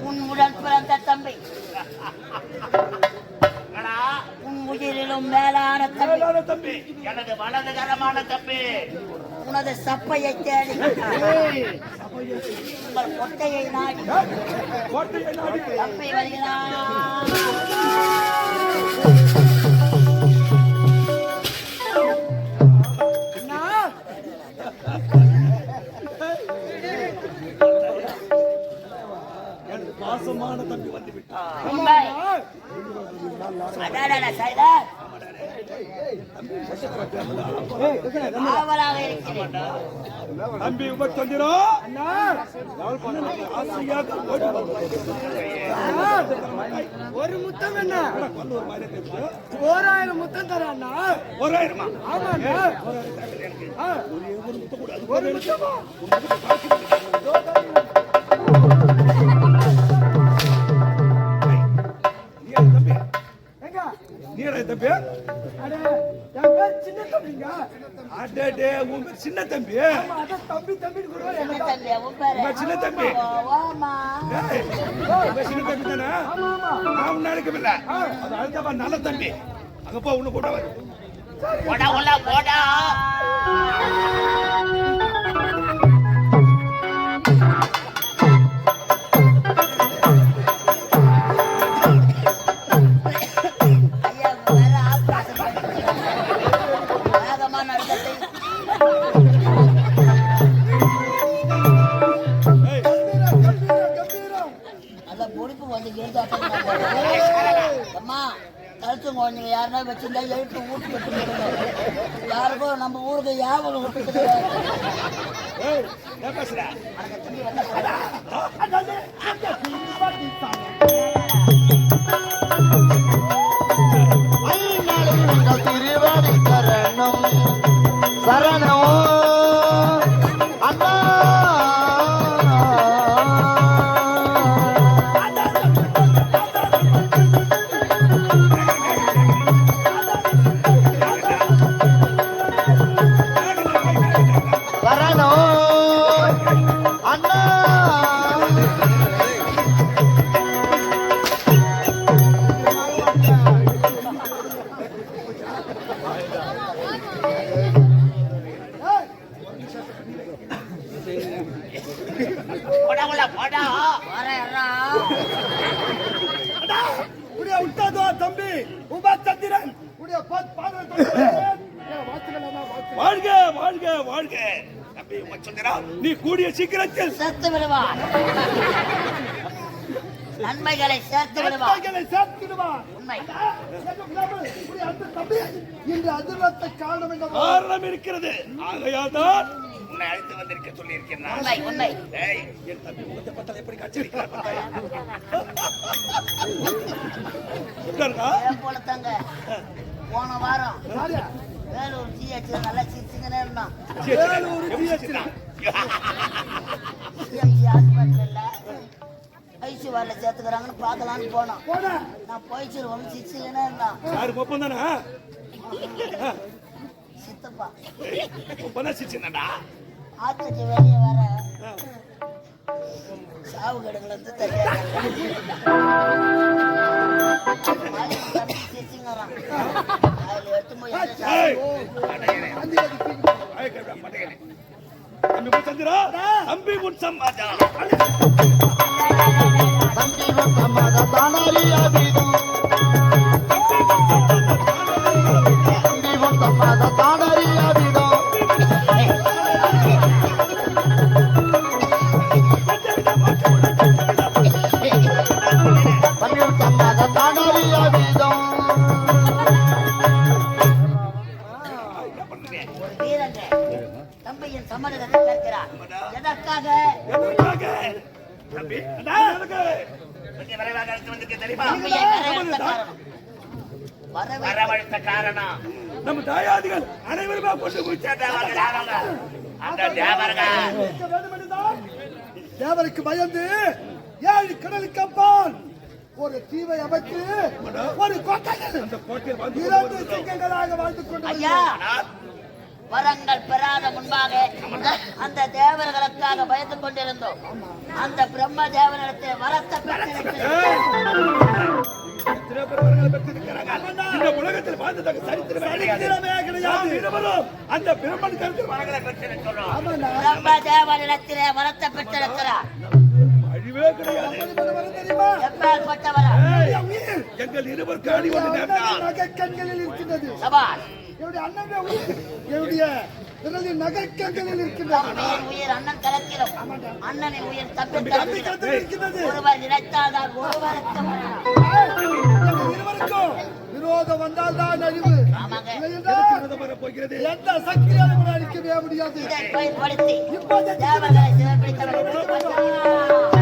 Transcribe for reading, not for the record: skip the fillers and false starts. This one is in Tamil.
உன் உடன் பிறந்த தம்பி, உன் உயிரிலும் மேலான தம்பி, எனது வலதுகரமான தம்பி, உனது சப்பையை தேடி உங்கள் கொட்டையை நாடி தப்பி வருகிறான். பாசமான தம்பி வந்து விட்டார். தம்பி உபச்சந்திரம் ஒரு முத்தம் என்ன 1000 முத்தம் தர அண்ணா. 1000 ஆமாண்ணா. ஒரு முத்தமா சின்ன தம்பிங்க. சின்ன தம்பி தம்பி தம்பி சின்ன தம்பி சின்ன தம்பி தானே நாளைக்கு இல்ல அது அடுத்தப்பா நல்ல தம்பி அங்க போ உன்னை கூட போடா போடா குழந்தைங்க யாருன்னா வச்சிருந்தா எழுத்து ஊட்டு கட்டு யாருக்கும் நம்ம ஊருக்கு யாபகம் விட்டு சரணம் அண்ணா. தம்பி உபச்சந்திரன் வாழ்க வாழ்க வாழ்க. தம்பி உபச்சந்திரா நீ கூடிய சீக்கிரத்தில் செத்து விடுவார். நன்மைகளை சேர்த்து விடுவார். உண்மை. காரணம் இருக்கிறது. ஆகையால் தான் உன்னை அழைத்து வந்திருக்க சொல்லி இருக்கிறேன். உண்மை. என் தம்பி முகத்தை பார்த்தால் எப்படி காட்சியிருக்கிறார் போலத்தாங்க. போன வாரம் வேலூர் ஜிஹெச் நல்லா சிரிச்சுங்கன்னு இருந்தான். ஹாஸ்பிட்டல்ல ஐசியூஆர்ல சேர்த்துக்கிறாங்கன்னு பார்க்கலான்னு போனோம். நான் போயிச்சிருவோம் சிரிச்சுங்கன்னு இருந்தான். சித்தப்பா ஆத்துக்கு வெளியே வர சாவு கடுகள் வந்து சிரிச்சுங்கிறான். அதுல எடுத்து போய் தம்பி முன் சம்பாதா தம்பியின் சம்மதத்தை கேட்கிறார். எதற்காக? வரவழைத்த காரணம் நம்ம தாயாதிகள் அனைவருமே கொண்டு தேவருக்கு பயந்து 7 கடலுக்கு அப்பால் ஒரு தீவை அமைத்து ஒரு கோட்டையில் 2 சிங்கங்களாக வாழ்ந்து கொண்டு வரங்கள் பெறாத முன்பாக அந்த தேவர்களுக்காக பயந்து கொண்டிருந்தோம். அந்த பிரம்ம தேவனிடத்தில் வரத்தை எத்தனை பேர் வரங்களை பெற்றிருக்கிறாங்க. இந்த உலகத்தில் வாழ்ந்ததாக சரித்திரமே கிடையாது. இருவரும் அந்த பிரம்மன் கருத்தில் வரங்களை பெற்றிருக்கிறோம். பிரம்ம தேவனிடத்திலே வரத்தை பெற்றிருக்கிறார். அழிவே கிடையாது. எப்பேற்பட்டவரா? எங்கள் இருவருக்கு அழி வந்து நேர்ந்தால் நகைக்கண்களில் இருக்கின்றது. சபாஷ். என்னுடைய அண்ணனுடைய உயிர் என்னுடைய விரலில் நகைக்கண்களில் இருக்கின்றது. தம்பியின் உயிர் அண்ணன் கலத்திலும் அண்ணனின் உயிர் தம்பி கரத்தில் இருக்கின்றது. ஒருவர் நினைத்தால் தான் ஒருவருக்கு எங்கள் இருவருக்கும் விரோதம் வந்தால் தான் அழிவு. ஆமாங்க. விரோதம் வரப்போகிறது. எந்த சக்தியாலும் கூட அழிக்கவே முடியாது. இதை பயன்படுத்தி இப்போது தேவர்களை சிறப்பித்தவர்